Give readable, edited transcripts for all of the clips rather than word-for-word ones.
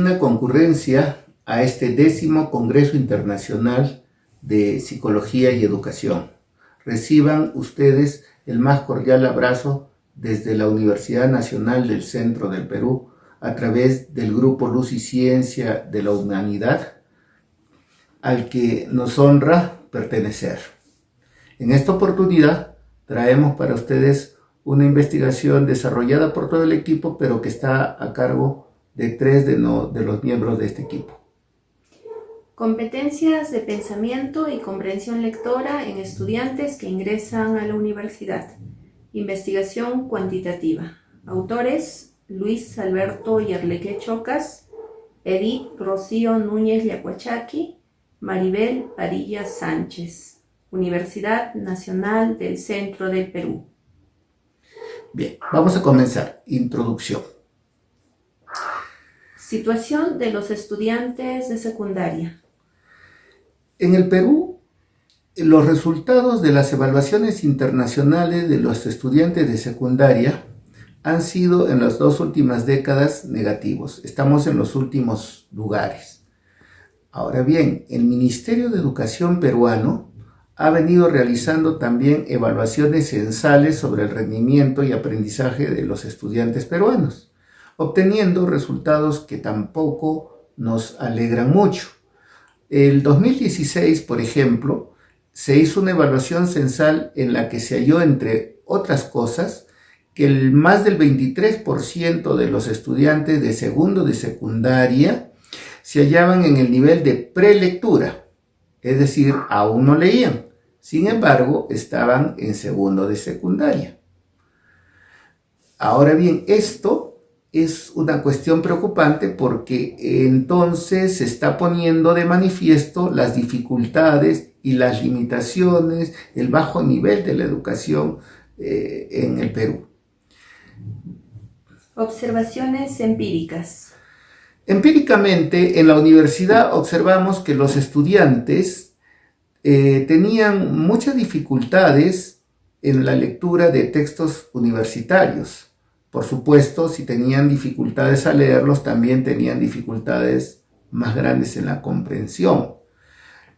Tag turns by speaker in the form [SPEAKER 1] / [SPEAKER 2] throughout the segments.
[SPEAKER 1] digna concurrencia a este 10º Congreso Internacional de Psicología y Educación. Reciban ustedes el más cordial abrazo desde la Universidad Nacional del Centro del Perú, a través del Grupo Luz y Ciencia de la Humanidad, al que nos honra pertenecer. En esta oportunidad traemos para ustedes una investigación desarrollada por todo el equipo, pero que está a cargo de 3 de los miembros de este equipo.
[SPEAKER 2] Competencias de pensamiento y comprensión lectora en estudiantes que ingresan a la universidad. Investigación cuantitativa. Autores: Luis Alberto Yarleque Chocas, Edith Rocío Núñez Yacuachaqui, Maribel Padilla Sánchez. Universidad Nacional del Centro del Perú.
[SPEAKER 1] Bien, vamos a comenzar. Introducción.
[SPEAKER 2] Situación de los estudiantes de secundaria.
[SPEAKER 1] En el Perú, los resultados de las evaluaciones internacionales de los estudiantes de secundaria han sido en las 2 últimas décadas negativos. Estamos en los últimos lugares. Ahora bien, el Ministerio de Educación peruano ha venido realizando también evaluaciones censales sobre el rendimiento y aprendizaje de los estudiantes peruanos, obteniendo resultados que tampoco nos alegran mucho. El 2016, por ejemplo, se hizo una evaluación censal en la que se halló, entre otras cosas, que más del 23% de los estudiantes de segundo de secundaria se hallaban en el nivel de prelectura, es decir, aún no leían. Sin embargo, estaban en segundo de secundaria. Ahora bien, esto es una cuestión preocupante porque entonces se está poniendo de manifiesto las dificultades y las limitaciones, el bajo nivel de la educación en el Perú.
[SPEAKER 2] Observaciones empíricas.
[SPEAKER 1] Empíricamente, en la universidad observamos que los estudiantes tenían muchas dificultades en la lectura de textos universitarios. Por supuesto, si tenían dificultades a leerlos, también tenían dificultades más grandes en la comprensión.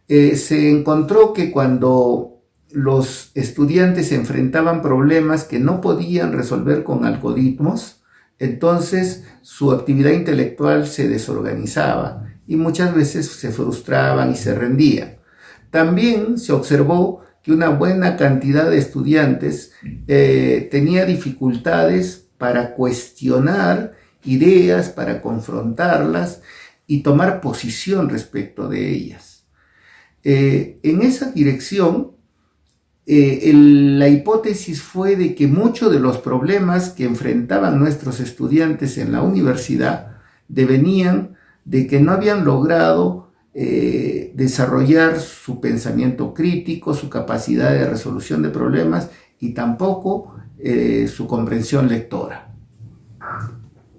[SPEAKER 1] Se encontró que cuando los estudiantes enfrentaban problemas que no podían resolver con algoritmos, entonces su actividad intelectual se desorganizaba y muchas veces se frustraban y se rendían. También se observó que una buena cantidad de estudiantes tenía dificultades para cuestionar ideas, para confrontarlas y tomar posición respecto de ellas. En esa dirección, la hipótesis fue de que muchos de los problemas que enfrentaban nuestros estudiantes en la universidad devenían de que no habían logrado desarrollar su pensamiento crítico, su capacidad de resolución de problemas y tampoco su comprensión lectora.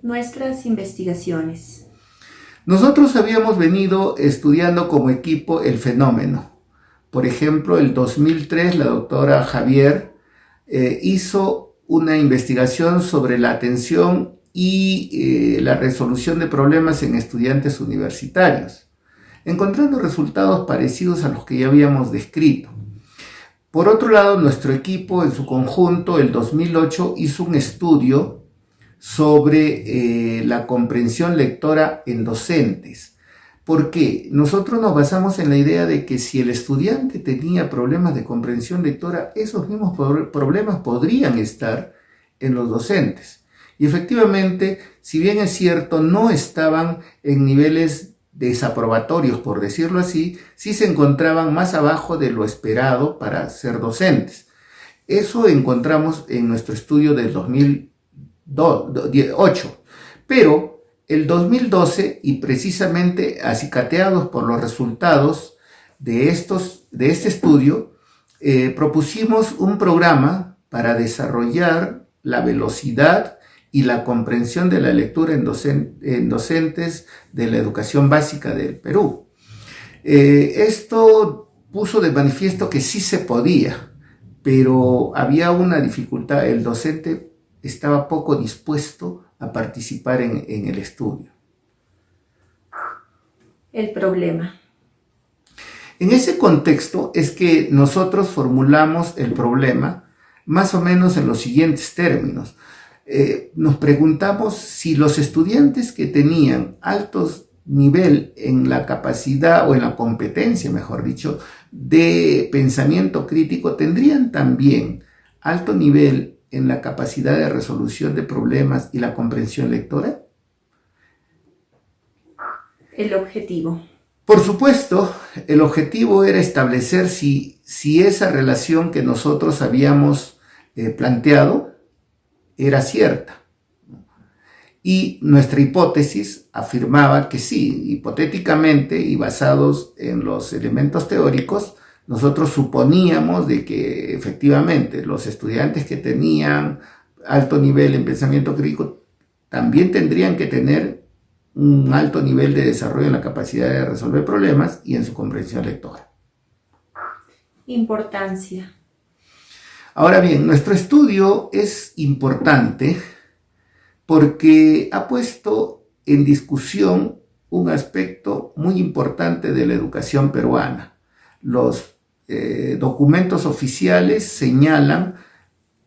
[SPEAKER 2] Nuestras investigaciones.
[SPEAKER 1] Nosotros habíamos venido estudiando como equipo el fenómeno. Por ejemplo, en el 2003 la doctora Javier hizo una investigación sobre la atención y la resolución de problemas en estudiantes universitarios, encontrando resultados parecidos a los que ya habíamos descrito. Por otro lado, nuestro equipo en su conjunto, el 2008, hizo un estudio sobre la comprensión lectora en docentes. ¿Por qué? Nosotros nos basamos en la idea de que si el estudiante tenía problemas de comprensión lectora, esos mismos problemas podrían estar en los docentes. Y efectivamente, si bien es cierto, no estaban en niveles desaprobatorios, por decirlo así, sí se encontraban más abajo de lo esperado para ser docentes. Eso encontramos en nuestro estudio del 2008. Pero el 2012, y precisamente acicateados por los resultados de este estudio, propusimos un programa para desarrollar la velocidad y la comprensión de la lectura en docentes de la educación básica del Perú. Esto puso de manifiesto que sí se podía, pero había una dificultad: el docente estaba poco dispuesto a participar en el estudio.
[SPEAKER 2] El problema.
[SPEAKER 1] En ese contexto es que nosotros formulamos el problema más o menos en los siguientes términos. Nos preguntamos si los estudiantes que tenían altos nivel en la capacidad o en la competencia, mejor dicho, de pensamiento crítico, tendrían también alto nivel en la capacidad de resolución de problemas y la comprensión lectora.
[SPEAKER 2] El objetivo.
[SPEAKER 1] Por supuesto, el objetivo era establecer si esa relación que nosotros habíamos planteado era cierta. Y nuestra hipótesis afirmaba que sí, hipotéticamente y basados en los elementos teóricos, nosotros suponíamos de que efectivamente los estudiantes que tenían alto nivel en pensamiento crítico también tendrían que tener un alto nivel de desarrollo en la capacidad de resolver problemas y en su comprensión lectora.
[SPEAKER 2] Importancia.
[SPEAKER 1] Ahora bien, nuestro estudio es importante porque ha puesto en discusión un aspecto muy importante de la educación peruana. Los documentos oficiales señalan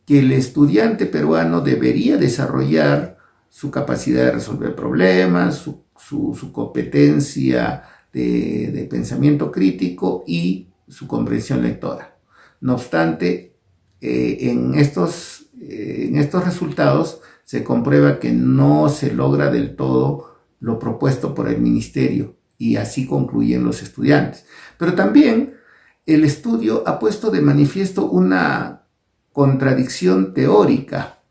[SPEAKER 1] que el estudiante peruano debería desarrollar su capacidad de resolver problemas, su competencia de pensamiento crítico y su comprensión lectora. No obstante, en estos resultados se comprueba que no se logra del todo lo propuesto por el ministerio, y así concluyen los estudiantes. Pero también el estudio ha puesto de manifiesto una contradicción teórica,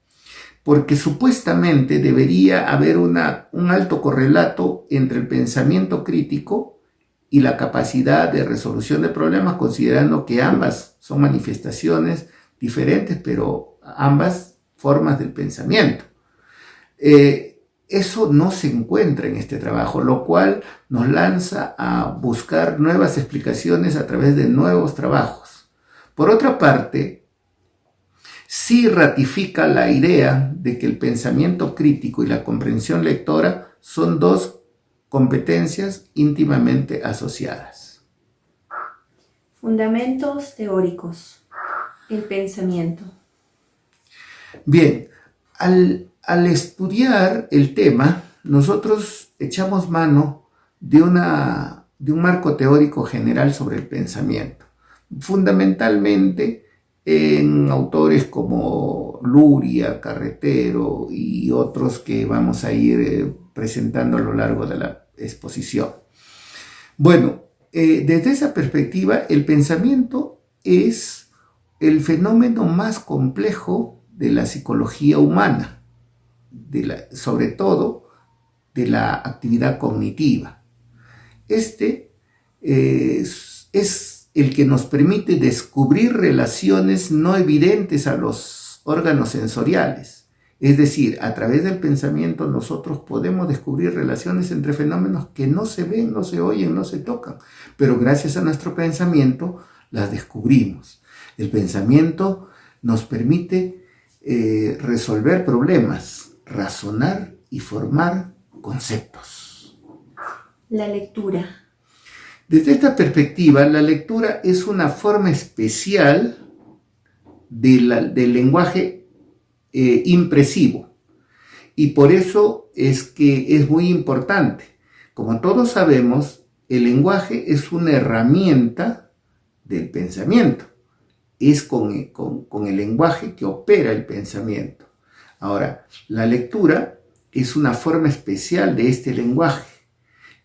[SPEAKER 1] porque supuestamente debería haber un alto correlato entre el pensamiento crítico y la capacidad de resolución de problemas, considerando que ambas son manifestaciones diferentes, pero ambas formas del pensamiento. Eso no se encuentra en este trabajo, lo cual nos lanza a buscar nuevas explicaciones a través de nuevos trabajos. Por otra parte, sí ratifica la idea de que el pensamiento crítico y la comprensión lectora son dos competencias íntimamente asociadas.
[SPEAKER 2] Fundamentos teóricos. El pensamiento.
[SPEAKER 1] Bien, al estudiar el tema, nosotros echamos mano de un marco teórico general sobre el pensamiento, fundamentalmente en autores como Luria, Carretero y otros que vamos a ir presentando a lo largo de la exposición. Bueno, desde esa perspectiva, el pensamiento es el fenómeno más complejo de la psicología humana, sobre todo de la actividad cognitiva. Este es el que nos permite descubrir relaciones no evidentes a los órganos sensoriales. Es decir, a través del pensamiento nosotros podemos descubrir relaciones entre fenómenos que no se ven, no se oyen, no se tocan, pero gracias a nuestro pensamiento las descubrimos. El pensamiento nos permite resolver problemas, razonar y formar conceptos.
[SPEAKER 2] La lectura.
[SPEAKER 1] Desde esta perspectiva, la lectura es una forma especial del lenguaje impresivo, y por eso es que es muy importante. Como todos sabemos, el lenguaje es una herramienta del pensamiento. Es con el lenguaje que opera el pensamiento. Ahora, la lectura es una forma especial de este lenguaje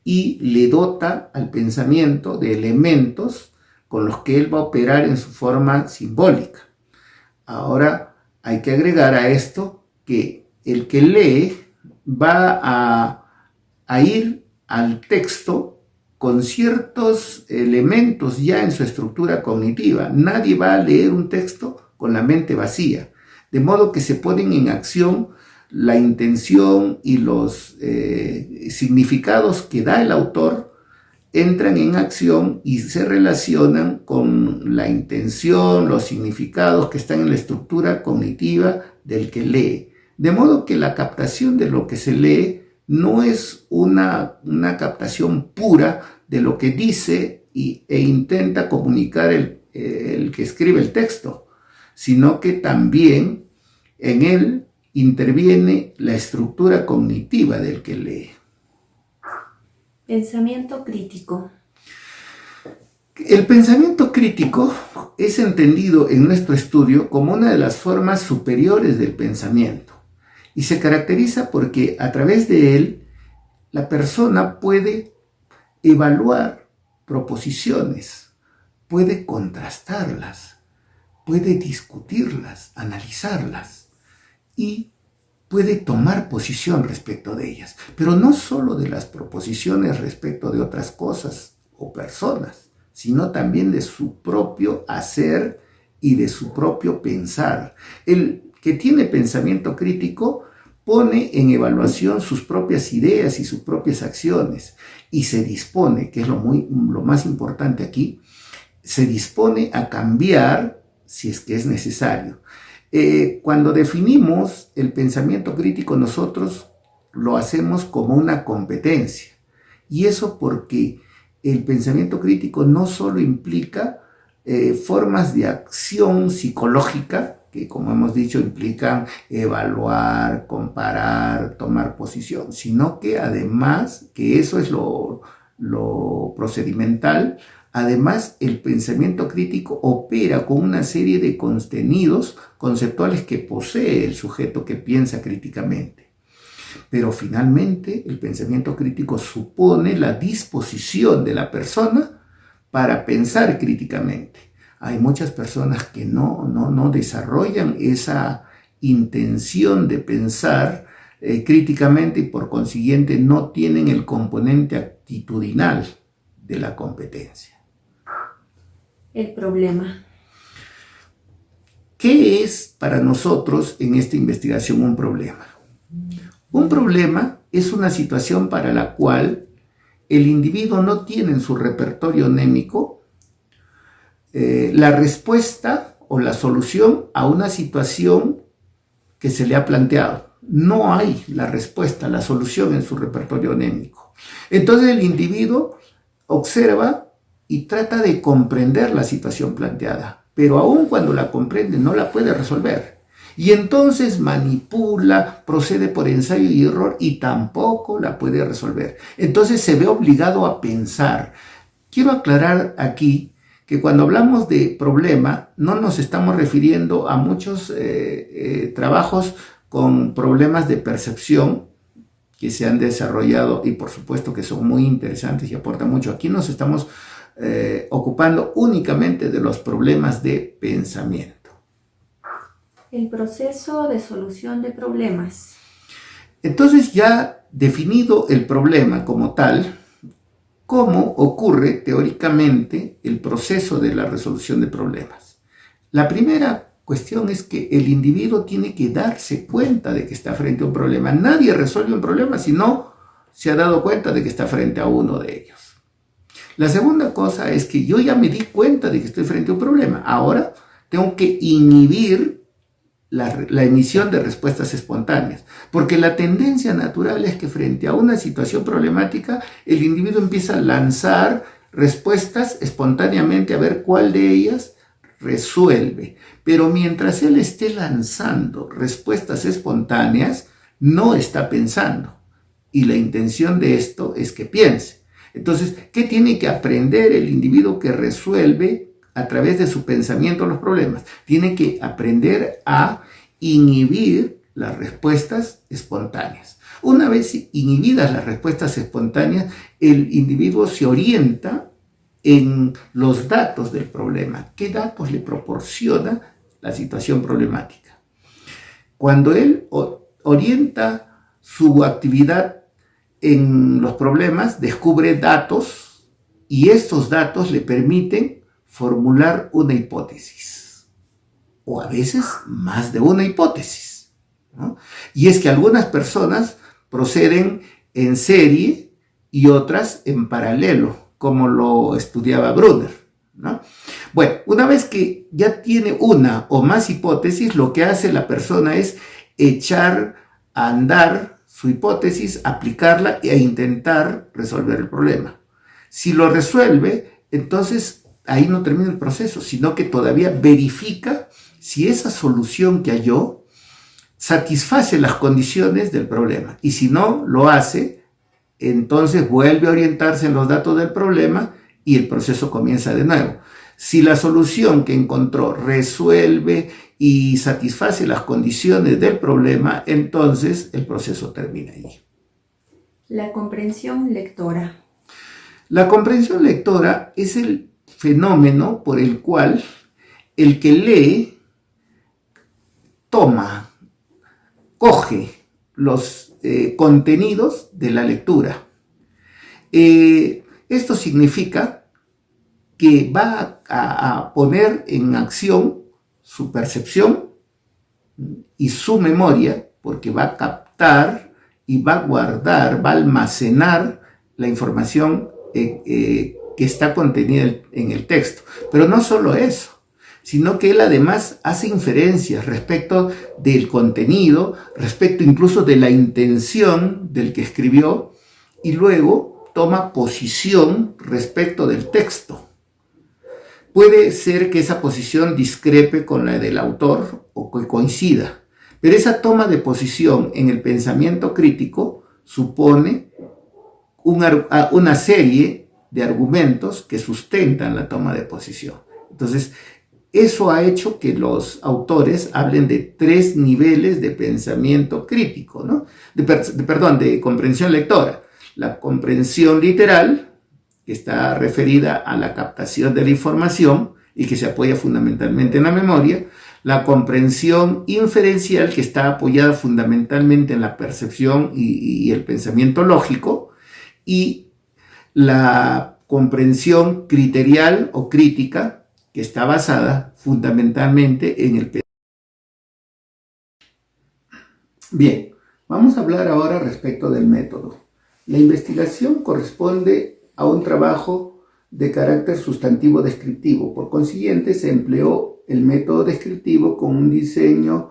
[SPEAKER 1] y le dota al pensamiento de elementos con los que él va a operar en su forma simbólica. Ahora, hay que agregar a esto que el que lee va a ir al texto con ciertos elementos ya en su estructura cognitiva. Nadie va a leer un texto con la mente vacía, de modo que se ponen en acción la intención y los significados que da el autor, entran en acción y se relacionan con la intención, los significados que están en la estructura cognitiva del que lee. De modo que la captación de lo que se lee no es una captación pura de lo que dice e intenta comunicar el que escribe el texto, sino que también en él interviene la estructura cognitiva del que lee.
[SPEAKER 2] Pensamiento crítico.
[SPEAKER 1] El pensamiento crítico es entendido en nuestro estudio como una de las formas superiores del pensamiento y se caracteriza porque a través de él la persona puede evaluar proposiciones, puede contrastarlas, puede discutirlas, analizarlas y puede tomar posición respecto de ellas, pero no solo de las proposiciones respecto de otras cosas o personas, sino también de su propio hacer y de su propio pensar. El que tiene pensamiento crítico pone en evaluación sus propias ideas y sus propias acciones y se dispone, que es lo más importante aquí, se dispone a cambiar si es que es necesario. Cuando definimos el pensamiento crítico, nosotros lo hacemos como una competencia. Y eso porque el pensamiento crítico no solo implica formas de acción psicológica, que como hemos dicho implican evaluar, comparar, tomar posición, sino que además, que eso es lo procedimental, además el pensamiento crítico opera con una serie de contenidos conceptuales que posee el sujeto que piensa críticamente. Pero finalmente el pensamiento crítico supone la disposición de la persona para pensar críticamente. Hay muchas personas que no desarrollan esa intención de pensar críticamente y por consiguiente no tienen el componente actitudinal de la competencia.
[SPEAKER 2] El problema.
[SPEAKER 1] ¿Qué es para nosotros en esta investigación un problema? Un problema es una situación para la cual el individuo no tiene en su repertorio mnémico la respuesta o la solución a una situación que se le ha planteado. No hay la respuesta, la solución en su repertorio mnémico. Entonces el individuo observa y trata de comprender la situación planteada, pero aun cuando la comprende no la puede resolver. Y entonces manipula, procede por ensayo y error y tampoco la puede resolver. Entonces se ve obligado a pensar. Quiero aclarar aquí que cuando hablamos de problema no nos estamos refiriendo a muchos trabajos con problemas de percepción que se han desarrollado y por supuesto que son muy interesantes y aportan mucho. Aquí nos estamos ocupando únicamente de los problemas de pensamiento.
[SPEAKER 2] El proceso de solución de problemas.
[SPEAKER 1] Entonces, ya definido el problema como tal, ¿cómo ocurre teóricamente el proceso de la resolución de problemas? La primera cuestión es que el individuo tiene que darse cuenta de que está frente a un problema. Nadie resuelve un problema si no se ha dado cuenta de que está frente a uno de ellos. La segunda cosa es que yo ya me di cuenta de que estoy frente a un problema. Ahora tengo que inhibir la emisión de respuestas espontáneas, porque la tendencia natural es que frente a una situación problemática el individuo empieza a lanzar respuestas espontáneamente a ver cuál de ellas resuelve, pero mientras él esté lanzando respuestas espontáneas no está pensando, y la intención de esto es que piense. Entonces, ¿qué tiene que aprender el individuo que resuelve a través de su pensamiento los problemas? Tiene que aprender a inhibir las respuestas espontáneas. Una vez inhibidas las respuestas espontáneas, el individuo se orienta en los datos del problema. ¿Qué datos le proporciona la situación problemática? Cuando él orienta su actividad en los problemas, descubre datos y estos datos le permiten formular una hipótesis, o a veces más de una hipótesis, ¿no? Y es que algunas personas proceden en serie y otras en paralelo, como lo estudiaba Brunner, ¿no? Bueno, una vez que ya tiene una o más hipótesis, lo que hace la persona es echar a andar su hipótesis, aplicarla e intentar resolver el problema. Si lo resuelve, entonces ahí no termina el proceso, sino que todavía verifica si esa solución que halló satisface las condiciones del problema. Y si no lo hace, entonces vuelve a orientarse en los datos del problema y el proceso comienza de nuevo. Si la solución que encontró resuelve y satisface las condiciones del problema, entonces el proceso termina allí.
[SPEAKER 2] La comprensión lectora.
[SPEAKER 1] La comprensión lectora es el fenómeno por el cual el que lee toma, coge los contenidos de la lectura. Esto significa que va a poner en acción su percepción y su memoria, porque va a captar y va a guardar, va a almacenar la información que está contenida en el texto. Pero no solo eso, sino que él además hace inferencias respecto del contenido, respecto incluso de la intención del que escribió, y luego toma posición respecto del texto. Puede ser que esa posición discrepe con la del autor o que coincida, pero esa toma de posición en el pensamiento crítico supone una serie de argumentos que sustentan la toma de posición. Entonces, eso ha hecho que los autores hablen de 3 niveles de pensamiento crítico, ¿no? de comprensión lectora. La comprensión literal, que está referida a la captación de la información y que se apoya fundamentalmente en la memoria. La comprensión inferencial, que está apoyada fundamentalmente en la percepción y el pensamiento lógico. Y la comprensión criterial o crítica, que está basada fundamentalmente en el pensamiento. Bien, vamos a hablar ahora respecto del método. La investigación corresponde a un trabajo de carácter sustantivo descriptivo. Por consiguiente, se empleó el método descriptivo con un diseño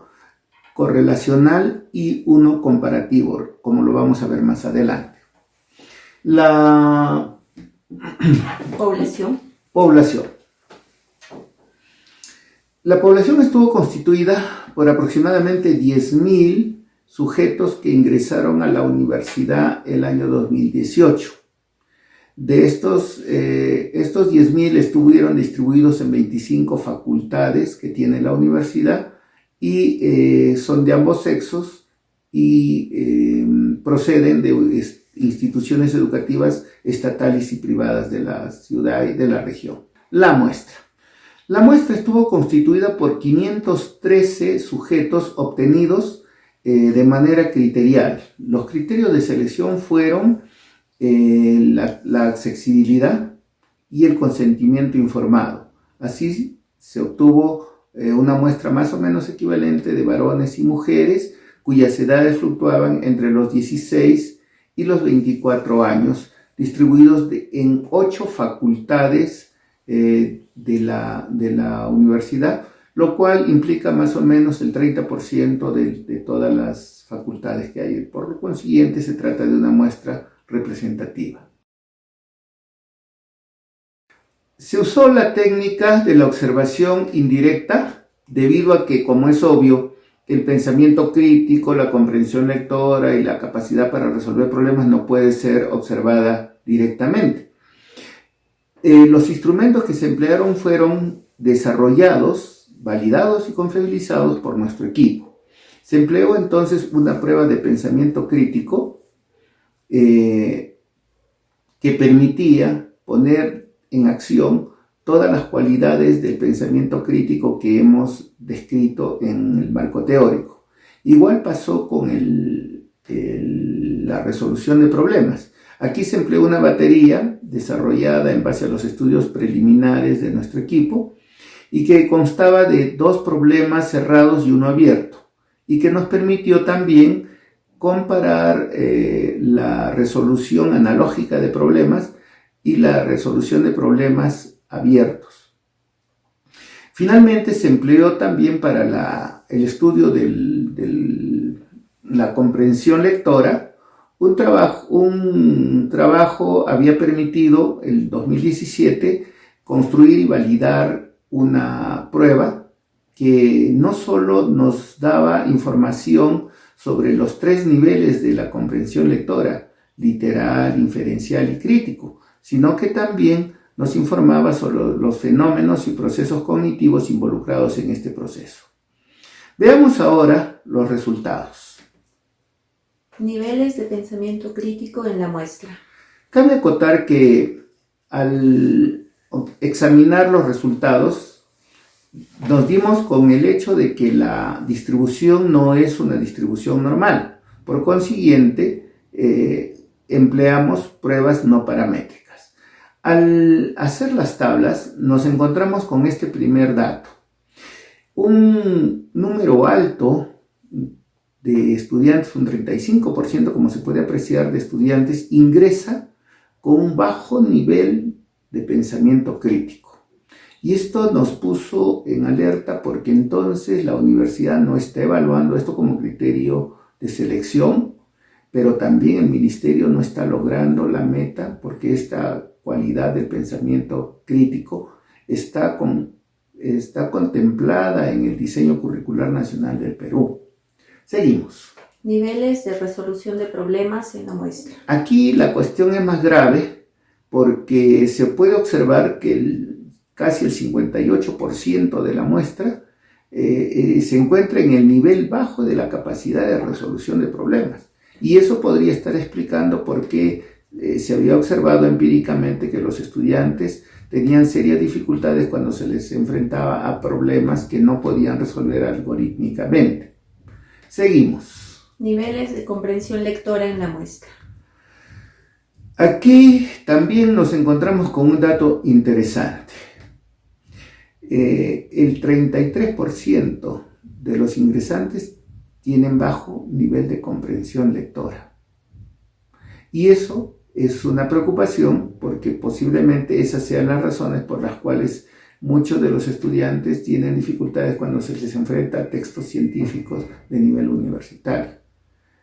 [SPEAKER 1] correlacional y uno comparativo, como lo vamos a ver más adelante. La
[SPEAKER 2] Población.
[SPEAKER 1] La población estuvo constituida por aproximadamente 10.000 sujetos que ingresaron a la universidad el año 2018. De estos 10.000 estuvieron distribuidos en 25 facultades que tiene la universidad y son de ambos sexos y proceden de instituciones educativas estatales y privadas de la ciudad y de la región. La muestra estuvo constituida por 513 sujetos obtenidos de manera criterial. Los criterios de selección fueron la accesibilidad y el consentimiento informado. Así se obtuvo una muestra más o menos equivalente de varones y mujeres cuyas edades fluctuaban entre los 16 y los 24 años, distribuidos en 8 facultades de la universidad, lo cual implica más o menos el 30% de todas las facultades que hay. Por lo consiguiente, se trata de una muestra representativa. Se usó la técnica de la observación indirecta debido a que, como es obvio, el pensamiento crítico, la comprensión lectora y la capacidad para resolver problemas no puede ser observada directamente. Los instrumentos que se emplearon fueron desarrollados, validados y confiabilizados por nuestro equipo. Se empleó entonces una prueba de pensamiento crítico que permitía poner en acción todas las cualidades del pensamiento crítico que hemos descrito en el marco teórico. Igual pasó con la resolución de problemas. Aquí se empleó una batería desarrollada en base a los estudios preliminares de nuestro equipo y que constaba de 2 problemas cerrados y uno abierto, y que nos permitió también comparar la resolución analógica de problemas y la resolución de problemas abiertos. Finalmente se empleó también para el estudio de la comprensión lectora Un trabajo había permitido, el 2017, construir y validar una prueba que no solo nos daba información sobre los 3 niveles de la comprensión lectora, literal, inferencial y crítico, sino que también nos informaba sobre los fenómenos y procesos cognitivos involucrados en este proceso. Veamos ahora los resultados.
[SPEAKER 2] Niveles de pensamiento crítico en la muestra.
[SPEAKER 1] Cabe acotar que al examinar los resultados, nos dimos con el hecho de que la distribución no es una distribución normal. Por consiguiente, empleamos pruebas no paramétricas. Al hacer las tablas, nos encontramos con este primer dato. Un número alto de estudiantes, un 35%, como se puede apreciar, de estudiantes ingresa con un bajo nivel de pensamiento crítico. Y esto nos puso en alerta porque entonces la universidad no está evaluando esto como criterio de selección, pero también el ministerio no está logrando la meta porque esta cualidad del pensamiento crítico está contemplada en el diseño curricular nacional del Perú. Seguimos.
[SPEAKER 2] Niveles de resolución de problemas en la muestra.
[SPEAKER 1] Aquí la cuestión es más grave porque se puede observar que casi el 58% de la muestra se encuentra en el nivel bajo de la capacidad de resolución de problemas. Y eso podría estar explicando por qué se había observado empíricamente que los estudiantes tenían serias dificultades cuando se les enfrentaba a problemas que no podían resolver algorítmicamente. Seguimos.
[SPEAKER 2] Niveles de comprensión lectora en la muestra.
[SPEAKER 1] Aquí también nos encontramos con un dato interesante. El 33% de los ingresantes tienen bajo nivel de comprensión lectora. Y eso es una preocupación porque posiblemente esas sean las razones por las cuales muchos de los estudiantes tienen dificultades cuando se les enfrenta a textos científicos de nivel universitario.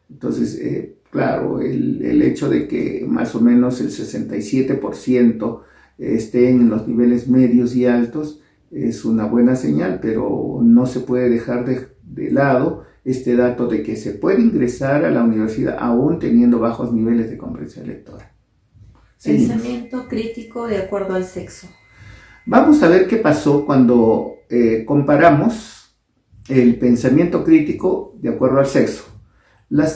[SPEAKER 1] Entonces, claro, el hecho de que más o menos el 67% estén en los niveles medios y altos es una buena señal, pero no se puede dejar de lado este dato de que se puede ingresar a la universidad aún teniendo bajos niveles de comprensión lectora.
[SPEAKER 2] Pensamiento crítico de acuerdo al sexo.
[SPEAKER 1] Vamos a ver qué pasó cuando comparamos el pensamiento crítico de acuerdo al sexo. La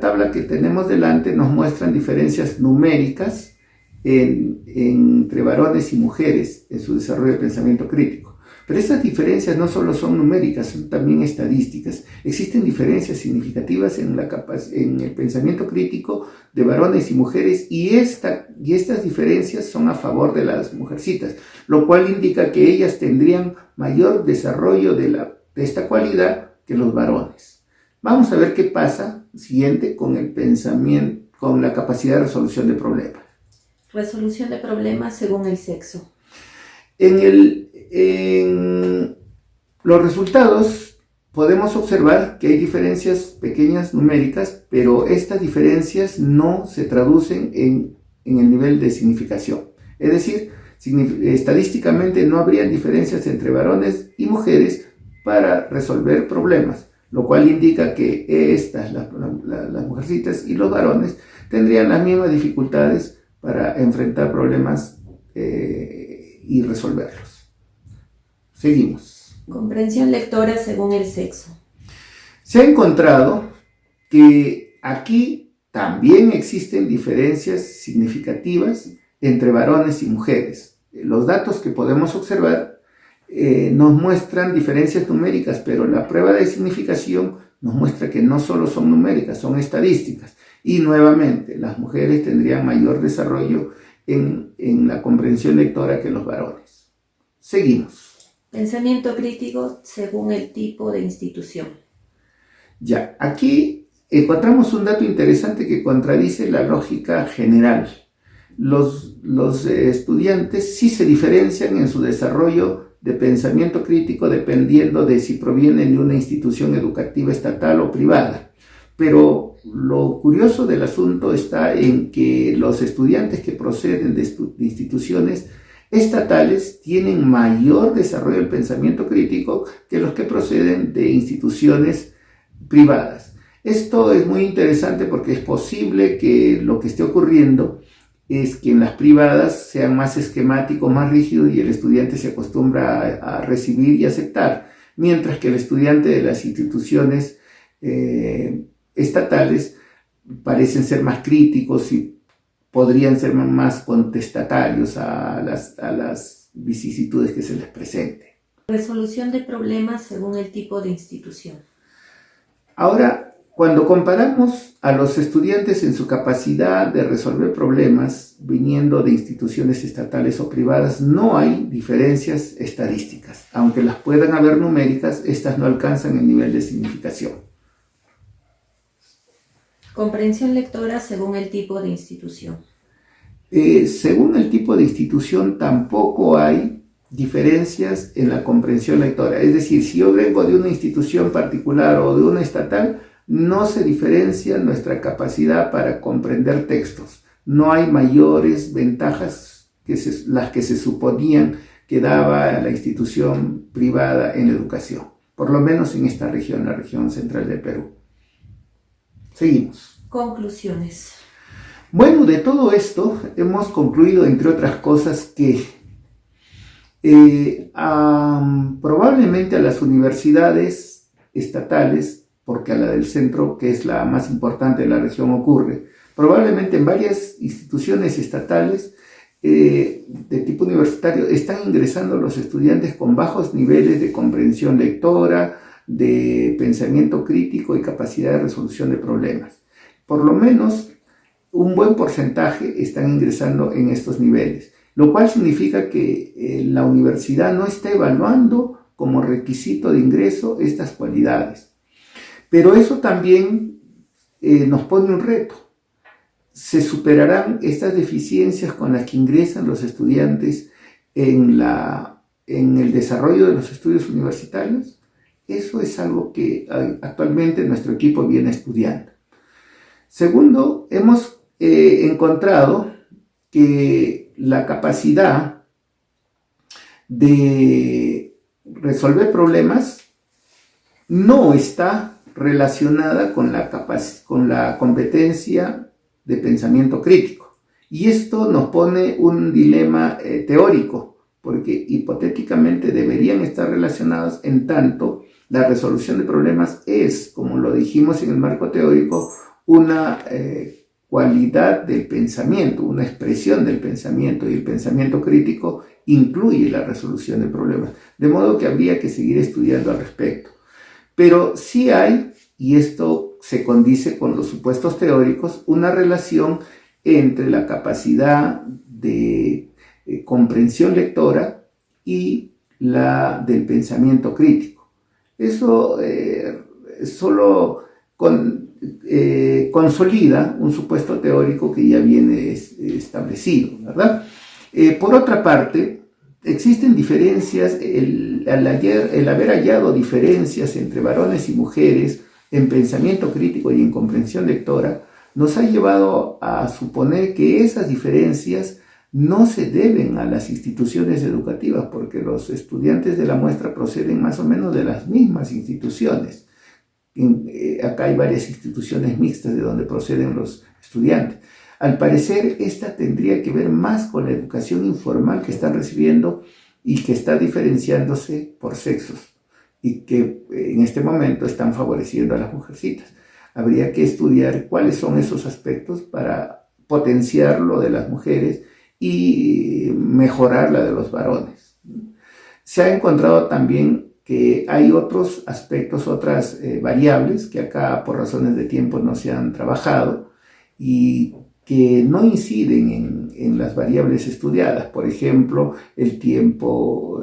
[SPEAKER 1] tabla que tenemos delante nos muestra diferencias numéricas entre varones y mujeres en su desarrollo de pensamiento crítico. Pero estas diferencias no solo son numéricas, son también estadísticas. Existen diferencias significativas en el pensamiento crítico de varones y mujeres y estas diferencias son a favor de las mujercitas, lo cual indica que ellas tendrían mayor desarrollo de esta cualidad que los varones. Vamos a ver qué pasa siguiente con el pensamiento, con la capacidad de resolución de problemas.
[SPEAKER 2] Resolución de problemas según el sexo.
[SPEAKER 1] En los resultados podemos observar que hay diferencias pequeñas numéricas, pero estas diferencias no se traducen en el nivel de significación. Es decir, estadísticamente no habría diferencias entre varones y mujeres para resolver problemas, lo cual indica que las mujercitas y los varones tendrían las mismas dificultades para enfrentar problemas y resolverlos. Seguimos.
[SPEAKER 2] Comprensión lectora según el sexo.
[SPEAKER 1] Se ha encontrado que aquí también existen diferencias significativas entre varones y mujeres. Los datos que podemos observar nos muestran diferencias numéricas, pero la prueba de significación nos muestra que no solo son numéricas, son estadísticas. Y nuevamente, las mujeres tendrían mayor desarrollo en la comprensión lectora que los varones. Seguimos.
[SPEAKER 2] Pensamiento crítico según el tipo de institución.
[SPEAKER 1] Ya, aquí encontramos un dato interesante que contradice la lógica general. Los estudiantes sí se diferencian en su desarrollo de pensamiento crítico dependiendo de si provienen de una institución educativa estatal o privada, pero lo curioso del asunto está en que los estudiantes que proceden de instituciones estatales tienen mayor desarrollo del pensamiento crítico que los que proceden de instituciones privadas. Esto es muy interesante porque es posible que lo que esté ocurriendo es que en las privadas sean más esquemáticos, más rígidos y el estudiante se acostumbra a recibir y aceptar, mientras que el estudiante de las instituciones estatales parecen ser más críticos y podrían ser más contestatarios a las vicisitudes que se les presente.
[SPEAKER 2] Resolución de problemas según el tipo de institución.
[SPEAKER 1] Ahora, cuando comparamos a los estudiantes en su capacidad de resolver problemas viniendo de instituciones estatales o privadas, no hay diferencias estadísticas. Aunque las puedan haber numéricas, estas no alcanzan el nivel de significación.
[SPEAKER 2] Comprensión lectora según el tipo de institución.
[SPEAKER 1] Según el tipo de institución, tampoco hay diferencias en la comprensión lectora. Es decir, si yo vengo de una institución particular o de una estatal, no se diferencia nuestra capacidad para comprender textos. No hay mayores ventajas que las que se suponían que daba la institución privada en la educación, por lo menos en esta región, la región central del Perú. Seguimos.
[SPEAKER 2] Conclusiones.
[SPEAKER 1] Bueno, de todo esto hemos concluido, entre otras cosas, que probablemente a las universidades estatales, porque a la del centro, que es la más importante de la región, ocurre, probablemente en varias instituciones estatales de tipo universitario están ingresando los estudiantes con bajos niveles de comprensión lectora, de pensamiento crítico y capacidad de resolución de problemas. Por lo menos un buen porcentaje están ingresando en estos niveles, lo cual significa que la universidad no está evaluando como requisito de ingreso estas cualidades. Pero eso también nos pone un reto. ¿Se superarán estas deficiencias con las que ingresan los estudiantes en el desarrollo de los estudios universitarios? Eso es algo que actualmente nuestro equipo viene estudiando. Segundo, hemos encontrado que la capacidad de resolver problemas no está relacionada con la competencia de pensamiento crítico. Y esto nos pone un dilema teórico, porque hipotéticamente deberían estar relacionados en tanto la resolución de problemas es, como lo dijimos en el marco teórico, una cualidad del pensamiento, una expresión del pensamiento, y el pensamiento crítico incluye la resolución de problemas. De modo que habría que seguir estudiando al respecto. Pero sí hay, y esto se condice con los supuestos teóricos, una relación entre la capacidad de comprensión lectora y la del pensamiento crítico. Eso solo consolida un supuesto teórico que ya viene establecido, ¿verdad? Por otra parte, existen diferencias, el haber hallado diferencias entre varones y mujeres en pensamiento crítico y en comprensión lectora, nos ha llevado a suponer que esas diferencias no se deben a las instituciones educativas, porque los estudiantes de la muestra proceden más o menos de las mismas instituciones. Acá hay varias instituciones mixtas de donde proceden los estudiantes. Al parecer, esta tendría que ver más con la educación informal que están recibiendo y que está diferenciándose por sexos y que en este momento están favoreciendo a las mujercitas. Habría que estudiar cuáles son esos aspectos para potenciar lo de las mujeres y mejorar la de los varones. Se ha encontrado también que hay otros aspectos, otras variables que acá por razones de tiempo no se han trabajado y que no inciden en las variables estudiadas. Por ejemplo, el tiempo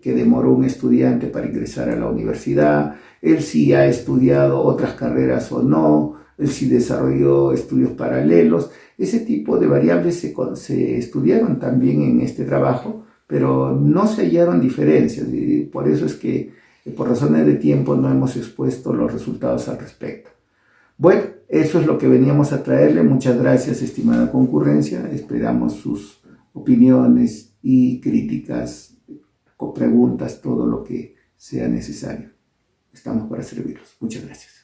[SPEAKER 1] que demoró un estudiante para ingresar a la universidad, el si ha estudiado otras carreras o no, el si desarrolló estudios paralelos. Ese tipo de variables se estudiaron también en este trabajo, pero no se hallaron diferencias, y por eso es que por razones de tiempo no hemos expuesto los resultados al respecto. Bueno, eso es lo que veníamos a traerle. Muchas gracias, estimada concurrencia. Esperamos sus opiniones y críticas, o preguntas, todo lo que sea necesario. Estamos para servirlos. Muchas gracias.